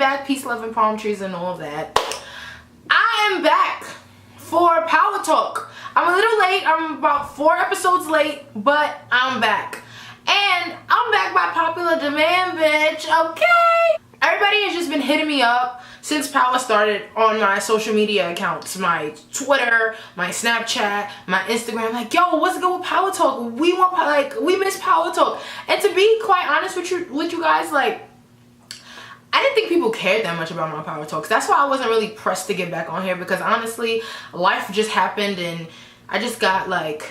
back. Peace, love, and palm trees and all of that. I am back for Power Talk. I'm a little late. I'm about 4 episodes late, but I'm back. And I'm back by popular demand, bitch, okay? Everybody has just been hitting me up since Power started on my social media accounts. My Twitter, my Snapchat, my Instagram. Like, yo, what's good with Power Talk? We want, like, we miss Power Talk. And to be quite honest with you guys, like, I didn't think people cared that much about my Power Talks. That's why I wasn't really pressed to get back on here, because honestly, life just happened and I just got like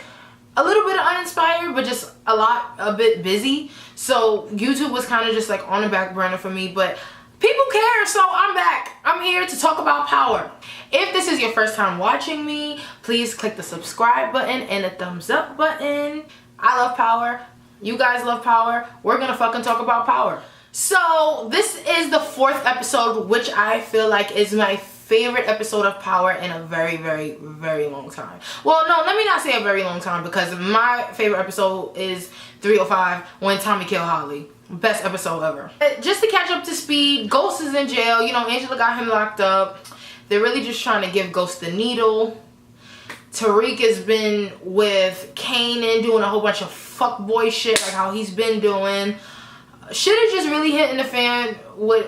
a little bit uninspired, but just a bit busy. So YouTube was kind of just like on the back burner for me, but people care, so I'm back. I'm here to talk about Power. If this is your first time watching me, please click the subscribe button and the thumbs up button. I love Power. You guys love Power. We're gonna fucking talk about Power. So this is the 4th episode, which I feel like is my favorite episode of Power in a very, very, very long time. Well, no, let me not say a very long time, because my favorite episode is 305, when Tommy killed Holly. Best episode ever. Just to catch up to speed, Ghost is in jail. You know, Angela got him locked up. They're really just trying to give Ghost the needle. Tariq has been with Kanan doing a whole bunch of fuckboy shit, like how he's been doing. Shit is just really hitting the fan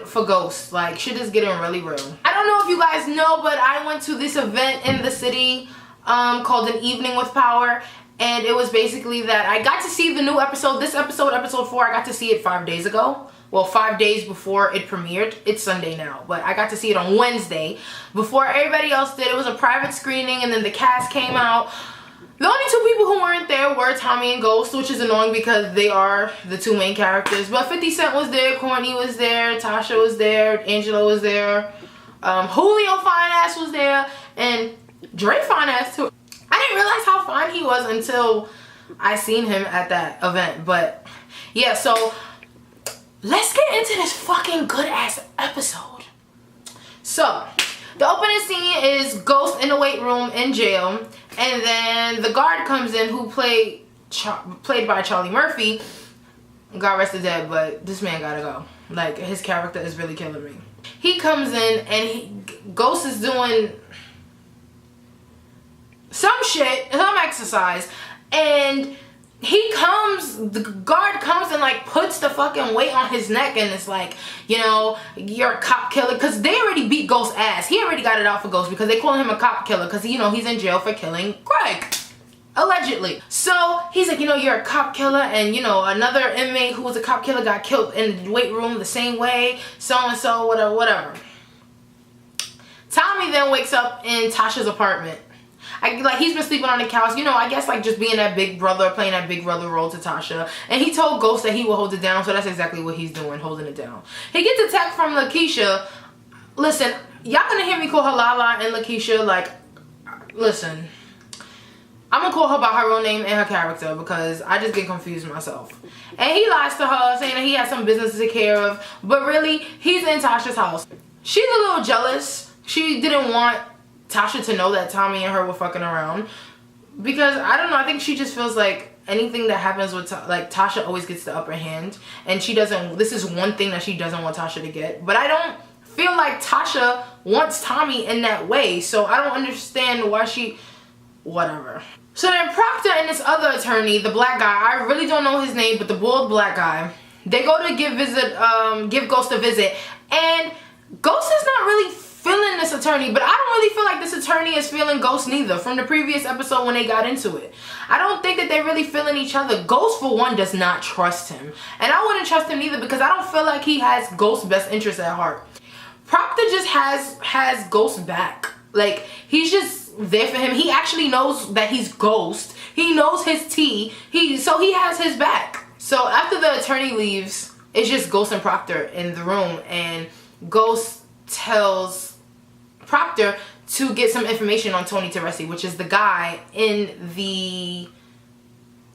for Ghost. Like, shit is getting really real. I don't know if you guys know, but I went to this event in the city called An Evening with Power. And it was basically that I got to see the new episode. This episode, episode 4, I got to see it 5 days ago. Well, 5 days before it premiered. It's Sunday now, but I got to see it on Wednesday before everybody else did. It was a private screening, and then the cast came out. The only 2 people who weren't there were Tommy and Ghost, which is annoying because they are the 2 main characters. But 50 Cent was there, Courtney was there, Tasha was there, Angela was there, Julio Fine-Ass was there, and Dre Fine-Ass too. I didn't realize how fine he was until I seen him at that event. But yeah, so let's get into this fucking good ass episode. So the opening scene is Ghost in the weight room in jail, and then the guard comes in, who played by Charlie Murphy. God rest the dead, but this man gotta go. Like, his character is really killing me. He comes in and Ghost is doing some shit, some exercise, and the guard comes and like puts the fucking weight on his neck, and it's like, you know, you're a cop killer, because they already beat Ghost's ass. He already got it out for Ghost because they call him a cop killer, because, you know, he's in jail for killing Greg, allegedly. So he's like, you know, you're a cop killer, and, you know, another inmate who was a cop killer got killed in the weight room the same way, so and so, whatever. Tommy then wakes up in Tasha's apartment. Like, he's been sleeping on the couch, you know, I guess like just being that big brother, playing that big brother role to Tasha. And he told Ghost that he will hold it down, so that's exactly what he's doing, holding it down. He gets a text from Lakeisha. Listen, y'all gonna hear me call her Lala and Lakeisha. Like, listen, I'm gonna call her by her real name and her character, because I just get confused myself. And he lies to her, saying that he has some business to take care of, but really, he's in Tasha's house. She's a little jealous. She didn't want Tasha to know that Tommy and her were fucking around, because I don't know, I think she just feels like anything that happens with like Tasha always gets the upper hand, and she doesn't, this is one thing that she doesn't want Tasha to get. But I don't feel like Tasha wants Tommy in that way, so I don't understand why she, whatever. So then Proctor and this other attorney, the black guy, I really don't know his name, but the bald black guy, they go to give Ghost a visit, and Ghost is not really feeling this attorney, but I don't really feel like this attorney is feeling Ghost neither, from the previous episode when they got into it. I don't think that they're really feeling each other. Ghost, for one, does not trust him, and I wouldn't trust him either, because I don't feel like he has Ghost's best interest at heart. Proctor just has Ghost's back. Like, he's just there for him. He actually knows that he's Ghost. He knows his tea. So he has his back. So after the attorney leaves, it's just Ghost and Proctor in the room, and Ghost tells Proctor to get some information on Tony Teresi, which is the guy in the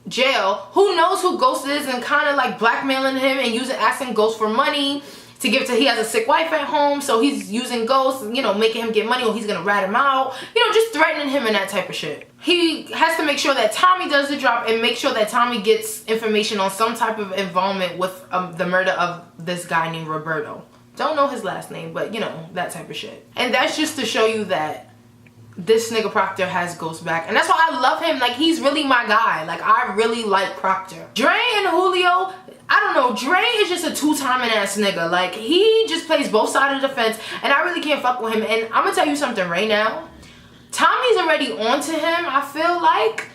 jail who knows who Ghost is, and kind of like blackmailing him and asking Ghost for money to give to, he has a sick wife at home, so he's using Ghost, you know, making him get money, or he's gonna rat him out, you know, just threatening him and that type of shit. He has to make sure that Tommy does the drop, and make sure that Tommy gets information on some type of involvement with the murder of this guy named Roberto. Don't know his last name, but you know, that type of shit. And that's just to show you that this nigga Proctor has Ghost back. And that's why I love him. Like, he's really my guy. Like, I really like Proctor. Dre and Julio, I don't know. Dre is just a two-timing ass nigga. Like, he just plays both sides of the fence. And I really can't fuck with him. And I'm gonna tell you something right now. Tommy's already onto him, I feel like.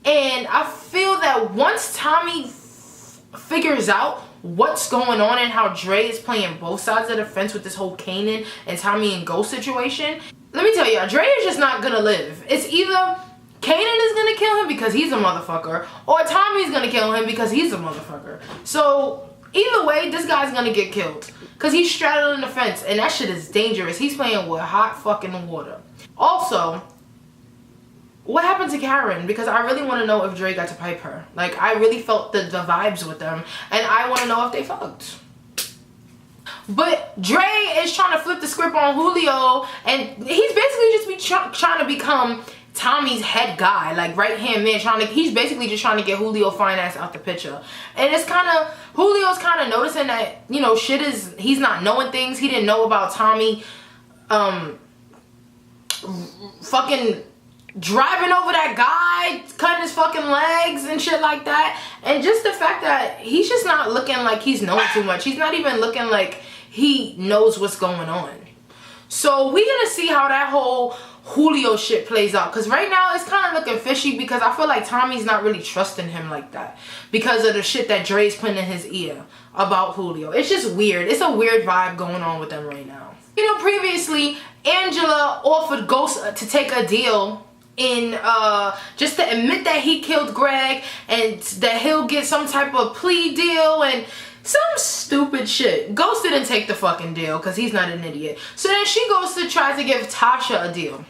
And I feel that once Tommy figures out what's going on and how Dre is playing both sides of the fence with this whole Kanan and Tommy and Ghost situation, let me tell y'all, Dre is just not gonna live. It's either Kanan is gonna kill him because he's a motherfucker, or Tommy's gonna kill him because he's a motherfucker. So either way, this guy's gonna get killed because he's straddling the fence, and that shit is dangerous. He's playing with hot fucking water. Also, what happened to Karen? Because I really want to know if Dre got to pipe her. Like, I really felt the vibes with them, and I want to know if they fucked. But Dre is trying to flip the script on Julio, and he's basically just trying to become Tommy's head guy, like right hand man. He's basically just trying to get Julio fine ass out the picture. And it's kind of, Julio's kind of noticing that, you know, he's not knowing things. He didn't know about Tommy fucking driving over that guy, cutting his fucking legs and shit like that. And just the fact that he's just not looking like he's knowing too much. He's not even looking like he knows what's going on. So we're gonna see how that whole Julio shit plays out, because right now it's kind of looking fishy, because I feel like Tommy's not really trusting him like that because of the shit that Dre's putting in his ear about Julio. It's just weird. It's a weird vibe going on with them right now. You know, previously Angela offered Ghost to take a deal in just to admit that he killed Greg, and that he'll get some type of plea deal and some stupid shit. Ghost didn't take the fucking deal because he's not an idiot. So then she goes to try to give Tasha a deal.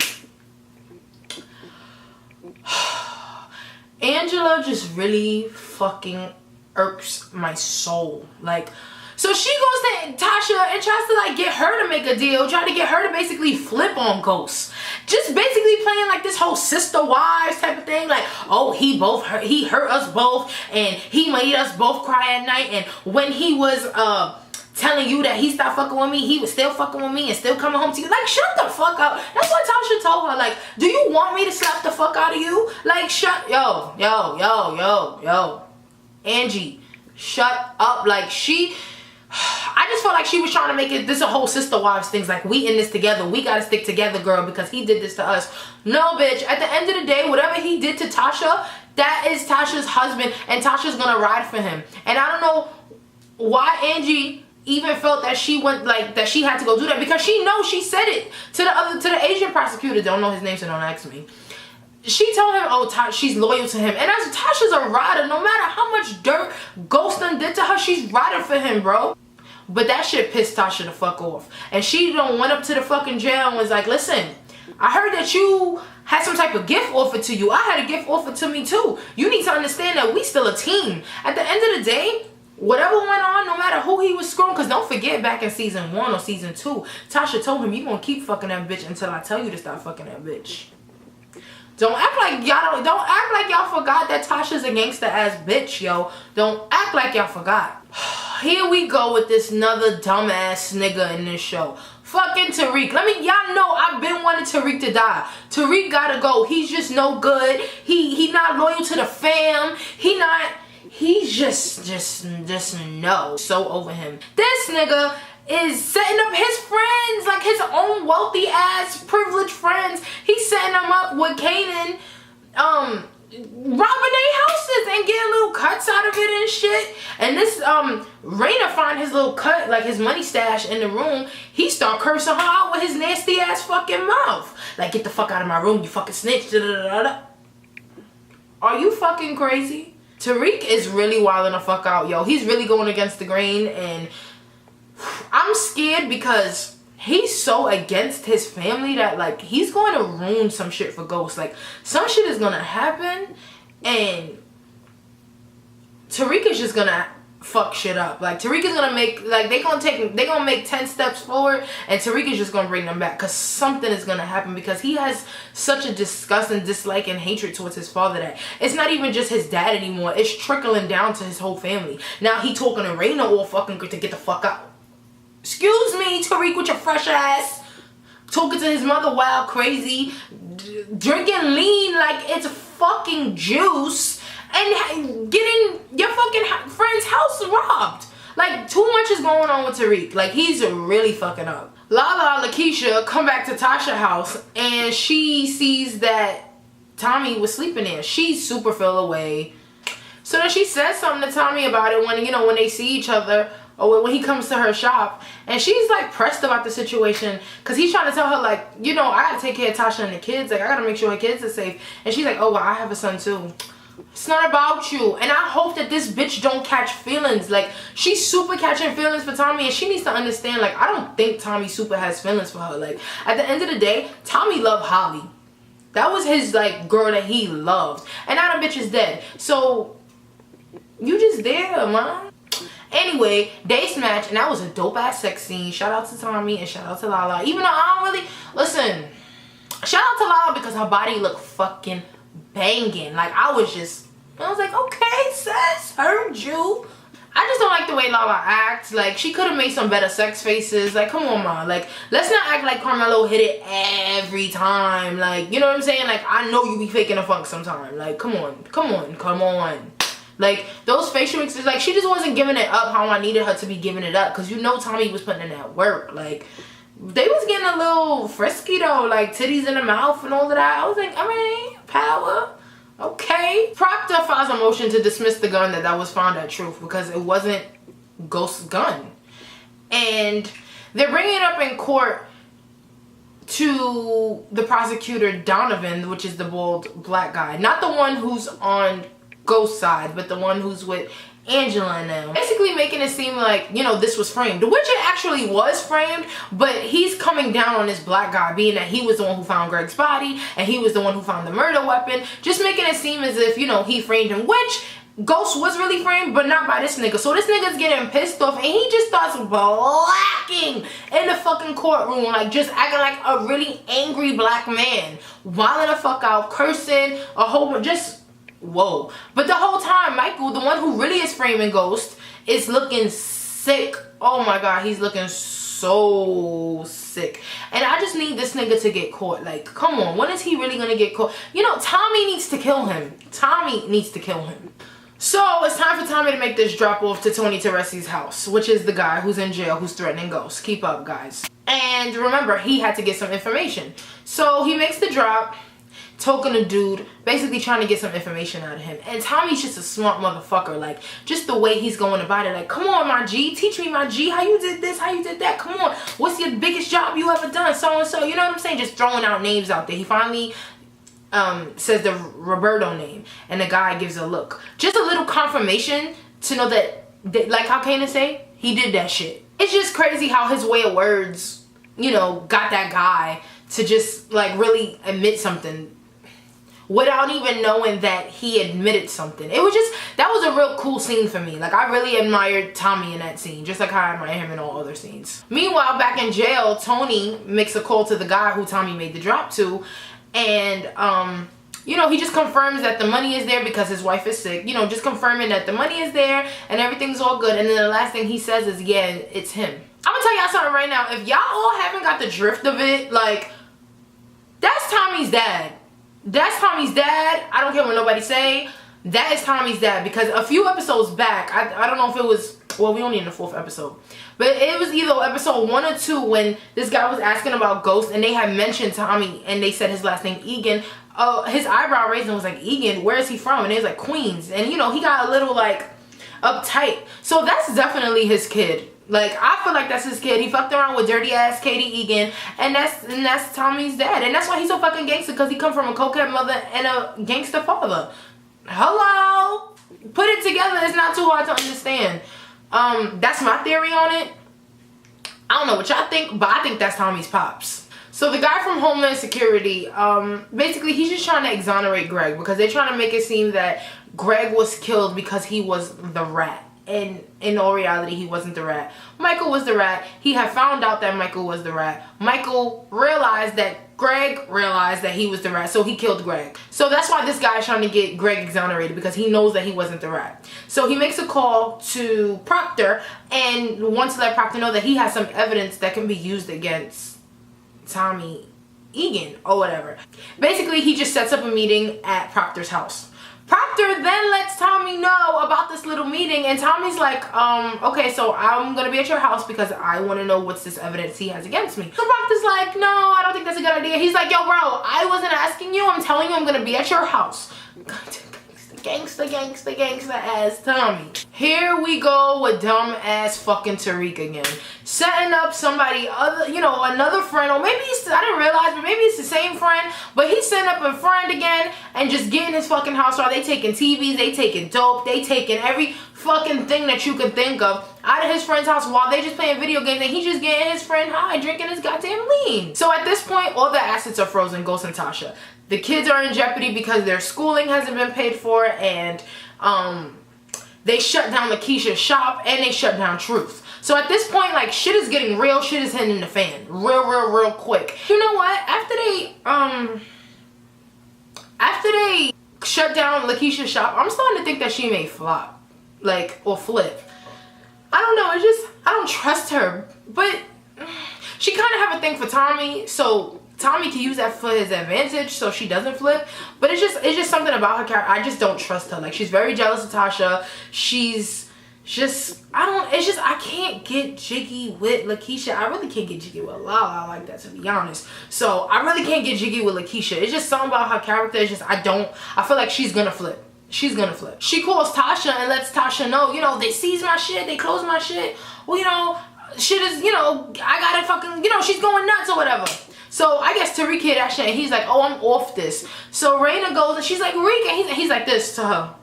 Angela just really fucking irks my soul. Like, so she goes to Tasha and tries to like get her to make a deal, try to get her to basically flip on Ghost. Just basically playing like this whole sister wives type of thing. Like, oh, he hurt us both, and he made us both cry at night, and when he was telling you that he stopped fucking with me, he was still fucking with me and still coming home to you. Like, shut the fuck up. That's what Tasha told her. Like, do you want me to slap the fuck out of you? Like, yo. Angie, shut up. Like, I just felt like she was trying to make this a whole sister wives things. Like, we in this together. We gotta stick together, girl, because he did this to us. No, bitch. At the end of the day, whatever he did to Tasha, that is Tasha's husband, and Tasha's gonna ride for him. And I don't know why Angie even felt that she had to go do that, because she knows she said it to the Asian prosecutor. Don't know his name, so don't ask me. She told him, oh, she's loyal to him. And as Tasha's a rider, no matter how much dirt Ghost done did to her, she's riding for him, bro. But that shit pissed Tasha the fuck off. And she went up to the fucking jail and was like, listen, I heard that you had some type of gift offered to you. I had a gift offered to me too. You need to understand that we still a team. At the end of the day, whatever went on, no matter who he was screwing, because don't forget, back in season 1 or season 2, Tasha told him, you gonna keep fucking that bitch until I tell you to stop fucking that bitch. Don't act like y'all forgot that Tasha's a gangster ass bitch, yo. Don't act like y'all forgot. Here we go with this another dumbass nigga in this show. Fucking Tariq. Y'all know I've been wanting Tariq to die. Tariq gotta go. He's just no good. He not loyal to the fam. He's just no. So over him. This nigga is setting up his friends, like his own wealthy ass privileged friends. He's setting them up with Kanan, robbing their houses and getting little cuts out of it and shit. And this Raina find his little cut, like his money stash in the room. He start cursing her out with his nasty ass fucking mouth. Like, get the fuck out of my room, you fucking snitch. Da, da, da, da. Are you fucking crazy? Tariq is really wilding the fuck out, yo. He's really going against the grain, and I'm scared because he's so against his family that, like, he's going to ruin some shit for Ghost. Like, some shit is going to happen, and Tariq is just going to fuck shit up. Like, Tariq is going to make, like, they going to make 10 steps forward, and Tariq is just going to bring them back, because something is going to happen, because he has such a disgust and dislike and hatred towards his father that it's not even just his dad anymore. It's trickling down to his whole family. Now he talking to Raina all fucking good to get the fuck out. Excuse me, Tariq, with your fresh ass. Talking to his mother wild crazy. Drinking lean like it's fucking juice. And getting your fucking friend's house robbed. Like, too much is going on with Tariq. Like, he's really fucking up. Lala Lakeisha come back to Tasha's house and she sees that Tommy was sleeping there. She super fell away. So then she says something to Tommy about it when, you know, when they see each other or when he comes to her shop. And she's like pressed about the situation because he's trying to tell her, like, you know, I gotta take care of Tasha and the kids. Like, I gotta make sure her kids are safe. And she's like, oh, well, I have a son too. It's not about you. And I hope that this bitch don't catch feelings. Like, she's super catching feelings for Tommy, and she needs to understand, like, I don't think Tommy super has feelings for her. Like, at the end of the day, Tommy loved Holly. That was his, like, girl that he loved. And now the bitch is dead. So, you just there, man. Anyway, they smashed, and that was a dope-ass sex scene. Shout out to Tommy and shout out to Lala. Even though I don't really... Listen, shout out to Lala because her body looked fucking banging. Like, I was like, okay, sis, heard you. I just don't like the way Lala acts. Like, she could have made some better sex faces. Like, come on, ma. Like, let's not act like Carmelo hit it every time. Like, you know what I'm saying? Like, I know you be faking the funk sometime. Like, come on. Like, those facial expressions, like, she just wasn't giving it up how I needed her to be giving it up. Because you know Tommy was putting in that work. Like, they was getting a little frisky, though. Like, titties in the mouth and all of that. I was like, I mean, power. Okay. Proctor files a motion to dismiss the gun that was found at Truth because it wasn't Ghost's gun. And they're bringing it up in court to the prosecutor, Donovan, which is the bald black guy. Not the one who's on Ghost's side, but the one who's with Angela and them. Basically making it seem like, you know, this was framed. Which it actually was framed, but he's coming down on this black guy, being that he was the one who found Greg's body, and he was the one who found the murder weapon. Just making it seem as if, you know, he framed him, which Ghost was really framed, but not by this nigga. So this nigga's getting pissed off, and he just starts blacking in the fucking courtroom, like just acting like a really angry black man. Wilding the fuck out, cursing, a whole bunch, just... Whoa. But the whole time, Michael, the one who really is framing Ghost, is looking sick. Oh my god, he's looking so sick. And I just need this nigga to get caught. Like, come on, when is he really gonna get caught? You know, Tommy needs to kill him. Tommy needs to kill him. So, it's time for Tommy to make this drop off to Tony Teresi's house, which is the guy who's in jail who's threatening Ghost. Keep up, guys. And remember, he had to get some information. So, he makes the drop. Talking to dude, basically trying to get some information out of him. And Tommy's just a smart motherfucker. Like, just the way he's going about it. Like, come on, my G. Teach me, my G. How you did this? How you did that? Come on. What's your biggest job you ever done? So-and-so. You know what I'm saying? Just throwing out names out there. He finally says the Roberto name. And the guy gives a look. Just a little confirmation to know that, like how Kanan say, he did that shit. It's just crazy how his way of words, you know, got that guy to just, like, really admit something without even knowing that he admitted something. It was just, that was a real cool scene for me. Like, I really admired Tommy in that scene, just like how I admire him in all other scenes. Meanwhile, back in jail, Tony makes a call to the guy who Tommy made the drop to, and, you know, he just confirms that the money is there because his wife is sick. You know, just confirming that the money is there and everything's all good. And then the last thing he says is, yeah, it's him. I'm gonna tell y'all something right now. If y'all all haven't got the drift of it, like, that's Tommy's dad. That's Tommy's dad. I don't care what nobody say. That is Tommy's dad. Because a few episodes back, I don't know if it was, well, we only in the 4th episode, but it was either episode 1 or 2 when this guy was asking about Ghost and they had mentioned Tommy and they said his last name Egan. His eyebrow raising was like, Egan, where is he from? And it was like, Queens. And you know, he got a little like uptight. So that's definitely his kid. Like, I feel like that's his kid. He fucked around with dirty ass Katie Egan, and that's Tommy's dad. And that's why he's so fucking gangster, because he come from a cokehead mother and a gangster father. Hello? Put it together. It's not too hard to understand. That's my theory on it. I don't know what y'all think, but I think that's Tommy's pops. So the guy from Homeland Security, basically he's just trying to exonerate Greg because they're trying to make it seem that Greg was killed because he was the rat. in all reality, he wasn't the rat. Michael was the rat. He had found out that Michael was the rat. Michael realized that Greg realized that he was the rat, so he killed Greg. So that's why this guy is trying to get Greg exonerated, because he knows that he wasn't the rat. So he makes a call to Proctor and wants to let Proctor know that he has some evidence that can be used against Tommy Egan or whatever. Basically, he just sets up a meeting at Proctor's house. Proctor then lets Tommy know about this little meeting, and Tommy's like, okay, so I'm gonna be at your house because I want to know what's this evidence he has against me. So Proctor's like, no, I don't think that's a good idea. He's like, yo, bro, I wasn't asking you. I'm telling you I'm gonna be at your house. Gangsta ass Tommy. Here we go with dumb ass fucking Tariq again. Setting up somebody other, you know, another friend, or maybe I didn't realize, but maybe it's the same friend, but he's setting up a friend again and just getting his fucking house while they taking TVs, they taking dope, they taking every fucking thing that you could think of out of his friend's house while they just playing video games, and he just getting his friend high, drinking his goddamn lean. So at this point, all the assets are frozen, Ghost and Tasha. The kids are in jeopardy because their schooling hasn't been paid for, and they shut down Lakeisha's shop, and they shut down Truth. So at this point, like, shit is getting real, shit is hitting the fan. Real quick. You know what? After they shut down Lakeisha's shop, I'm starting to think that she may flop. Like, or flip. I don't know, it's just, I don't trust her. But she kind of have a thing for Tommy, so Tommy can use that for his advantage so she doesn't flip. But it's just something about her character. I just don't trust her. Like, she's very jealous of Tasha. She's just, I can't get jiggy with Lakeisha. I really can't get jiggy with Lala like that, to be honest. So I really can't get jiggy with Lakeisha. It's just something about her character. It's just, I feel like she's gonna flip. She's gonna flip. She calls Tasha and lets Tasha know, you know, they seize my shit, they close my shit. Well, you know, shit is, you know, I gotta fucking, you know, she's going nuts or whatever. So I guess Tariq hear that shit and he's like, oh, I'm off this. So Raina goes and she's like, Rick, and he's like this to her.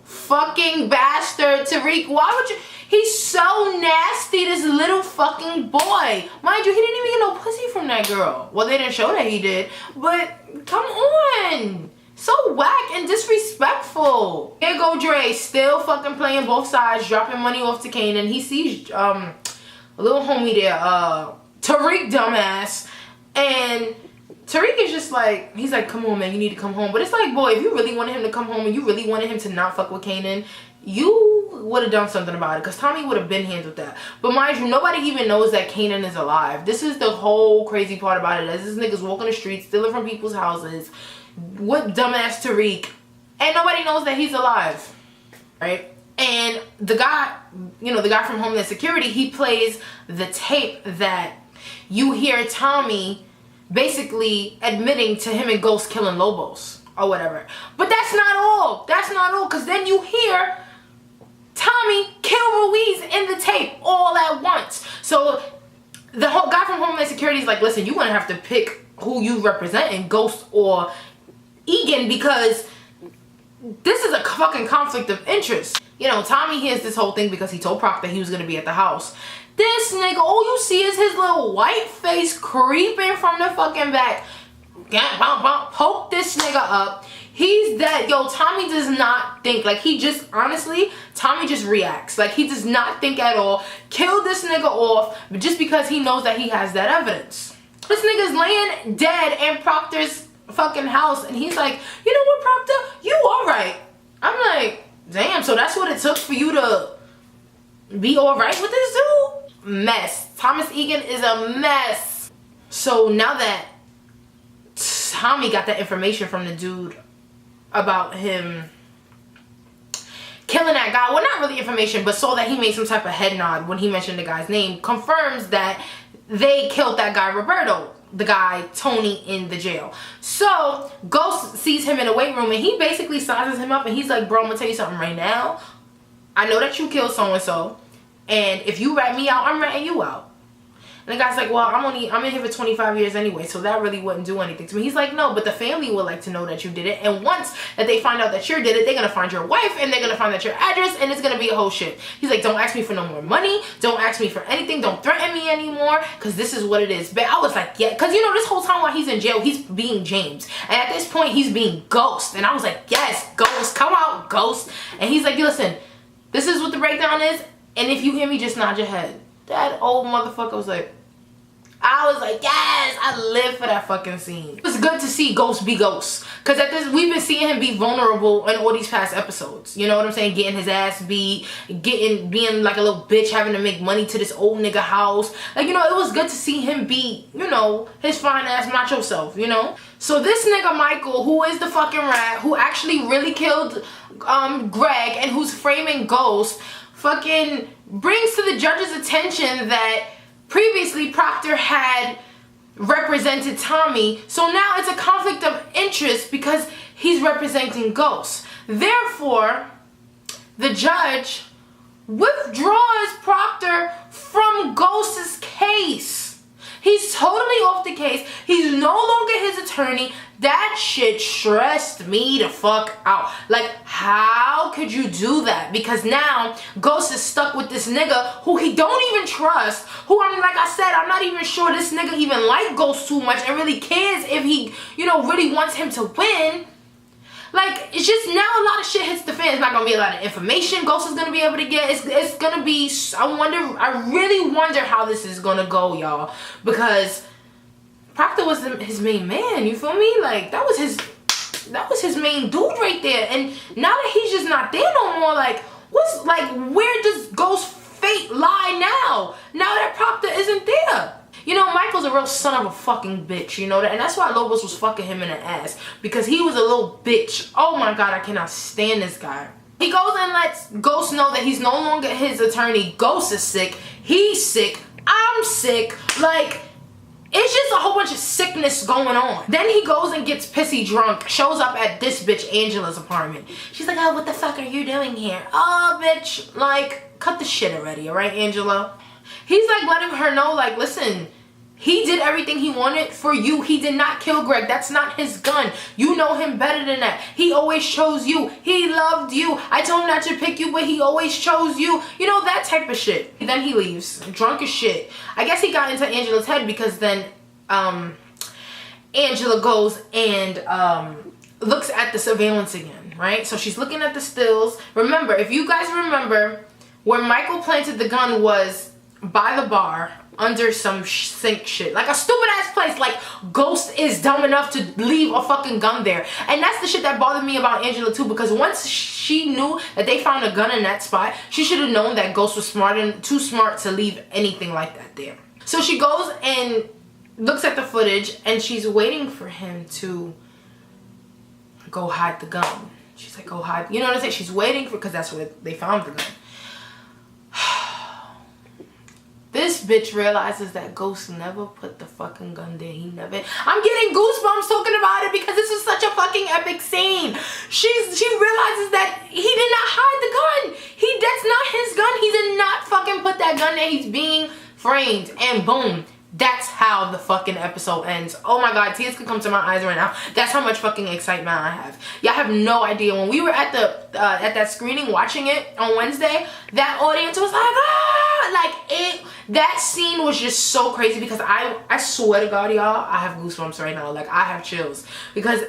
Fucking bastard, Tariq, why would you? He's so nasty, this little fucking boy. Mind you, he didn't even get no pussy from that girl. Well, they didn't show that he did, but come on. So whack and disrespectful. Here go Dre, still fucking playing both sides, dropping money off to Kane, and he sees a little homie there, Tariq dumbass, and Tariq is just like, he's like, come on man, you need to come home. But it's like, boy, if you really wanted him to come home and you really wanted him to not fuck with Kanan, you would have done something about it, because Tommy would have been handled that. But mind you, nobody even knows that Kanan is alive. This is the whole crazy part about it, as this nigga's walking the streets, stealing from people's houses, with dumbass Tariq, and nobody knows that he's alive, right? And the guy, you know, the guy from Homeland Security, he plays the tape that you hear Tommy basically admitting to him and Ghost killing Lobos or whatever. But that's not all. That's not all, because then you hear Tommy kill Ruiz in the tape all at once. So the whole guy from Homeland Security is like, listen, you're gonna have to pick who you represent in Ghost or Egan, because this is a fucking conflict of interest. You know, Tommy hears this whole thing because he told Proctor he was gonna be at the house. This nigga, all you see is his little white face creeping from the fucking back. Poke this nigga up. He's dead. Yo, Tommy does not think. Like, he just, honestly, Tommy just reacts. Like, he does not think at all. Kill this nigga off just because he knows that he has that evidence. This nigga's laying dead in Proctor's fucking house, and he's like, you know what, Proctor? You alright. I'm like, damn, so that's what it took for you to be alright with this dude? Mess. Thomas Egan is a mess. So now that Tommy got that information from the dude about him killing that guy, well, not really information, but saw that he made some type of head nod when he mentioned the guy's name, confirms that they killed that guy Roberto, the guy Tony, in the jail. So Ghost sees him in the weight room and he basically sizes him up and he's like, bro, I'm gonna tell you something right now. I know that you killed so-and-so, and if you rat me out, I'm ratting you out. And the guy's like, well, I'm in here for 25 years anyway, so that really wouldn't do anything to me. He's like, no, but the family would like to know that you did it, and once that they find out that you did it, they're gonna find your wife, and they're gonna find out your address, and it's gonna be a whole shit. He's like, don't ask me for no more money, don't ask me for anything, don't threaten me anymore, because this is what it is. But I was like, yeah, because you know, this whole time while he's in jail, he's being James, and at this point, he's being Ghost, and I was like, yes, Ghost, come out, Ghost. And he's like, listen, This is what the breakdown is. And if you hear me, just nod your head. That old motherfucker was like, I was like, yes, I live for that fucking scene. It was good to see Ghost be Ghost. Because at this, we've been seeing him be vulnerable in all these past episodes. You know what I'm saying? Getting his ass beat, being like a little bitch, having to make money to this old nigga house. Like, you know, it was good to see him be, you know, his fine ass macho self, you know? So this nigga Michael, who is the fucking rat, who actually really killed Greg and who's framing Ghost, fucking brings to the judge's attention that previously Proctor had represented Tommy, so now it's a conflict of interest because he's representing Ghost. Therefore, the judge withdraws Proctor from Ghost's case. He's totally off the case. He's no longer his attorney. That shit stressed me the fuck out. Like, how could you do that? Because now Ghost is stuck with this nigga who he don't even trust. Who, I mean, like I said, I'm not even sure this nigga even like Ghost too much and really cares if he, you know, really wants him to win. Like, it's just now a lot of shit hits the fan. It's not gonna be a lot of information Ghost is gonna be able to get. It's gonna be, I really wonder how this is gonna go, y'all. Because Proctor was his main man, you feel me? Like, that was his main dude right there. And now that he's just not there no more, like, where does Ghost's fate lie now? Now that Proctor isn't there. You know, Michael's a real son of a fucking bitch, you know that? And that's why Lobos was fucking him in the ass. Because he was a little bitch. Oh my god, I cannot stand this guy. He goes and lets Ghost know that he's no longer his attorney. Ghost is sick. He's sick. I'm sick. Like, it's just a whole bunch of sickness going on. Then he goes and gets pissy drunk. Shows up at this bitch Angela's apartment. She's like, oh, what the fuck are you doing here? Oh, bitch. Like, cut the shit already, alright, Angela? He's like letting her know, like, listen, he did everything he wanted for you. He did not kill Greg. That's not his gun. You know him better than that. He always chose you. He loved you. I told him not to pick you, but he always chose you. You know, that type of shit. Then he leaves, drunk as shit. I guess he got into Angela's head because then Angela goes and looks at the surveillance again, right? So she's looking at the stills. Remember, if you guys remember, where Michael planted the gun was by the bar under some sink shit, like a stupid ass place. Like, Ghost is dumb enough to leave a fucking gun there. And that's the shit that bothered me about Angela too, because once she knew that they found a gun in that spot, she should have known that Ghost was too smart to leave anything like that there. So she goes and looks at the footage and she's waiting for him to go hide the gun. She's like, go hide, you know what I'm saying? She's waiting for, because that's where they found the gun. This bitch realizes that Ghost never put the fucking gun there. He never. I'm getting goosebumps talking about it because this is such a fucking epic scene. She realizes that he did not hide the gun. That's not his gun. He did not fucking put that gun there. He's being framed. And boom. That's how the fucking episode ends. Oh my god, tears could come to my eyes right now. That's how much fucking excitement I have. Y'all have no idea. When we were at the at that screening watching it on Wednesday, that audience was like, ah! That scene was just so crazy because I swear to God, y'all, I have goosebumps right now. Like, I have chills. Because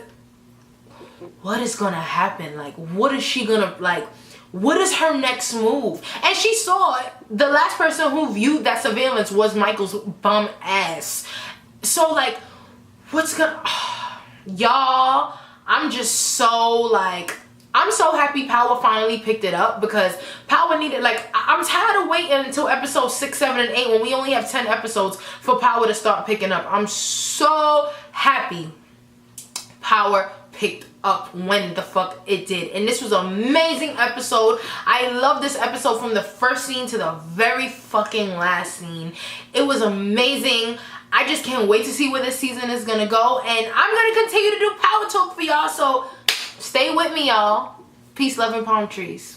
what is gonna happen? Like, what is she gonna, like, what is her next move? And she saw it. The last person who viewed that surveillance was Michael's bum ass. So, like, what's gonna... y'all, I'm just so, like... I'm so happy Power finally picked it up because Power needed, like, I'm tired of waiting until episode 6, 7, and 8 when we only have 10 episodes for Power to start picking up. I'm so happy Power picked up when the fuck it did. And this was an amazing episode. I love this episode from the first scene to the very fucking last scene. It was amazing. I just can't wait to see where this season is gonna go. And I'm gonna continue to do Power Talk for y'all, so stay with me, y'all. Peace, love, and palm trees.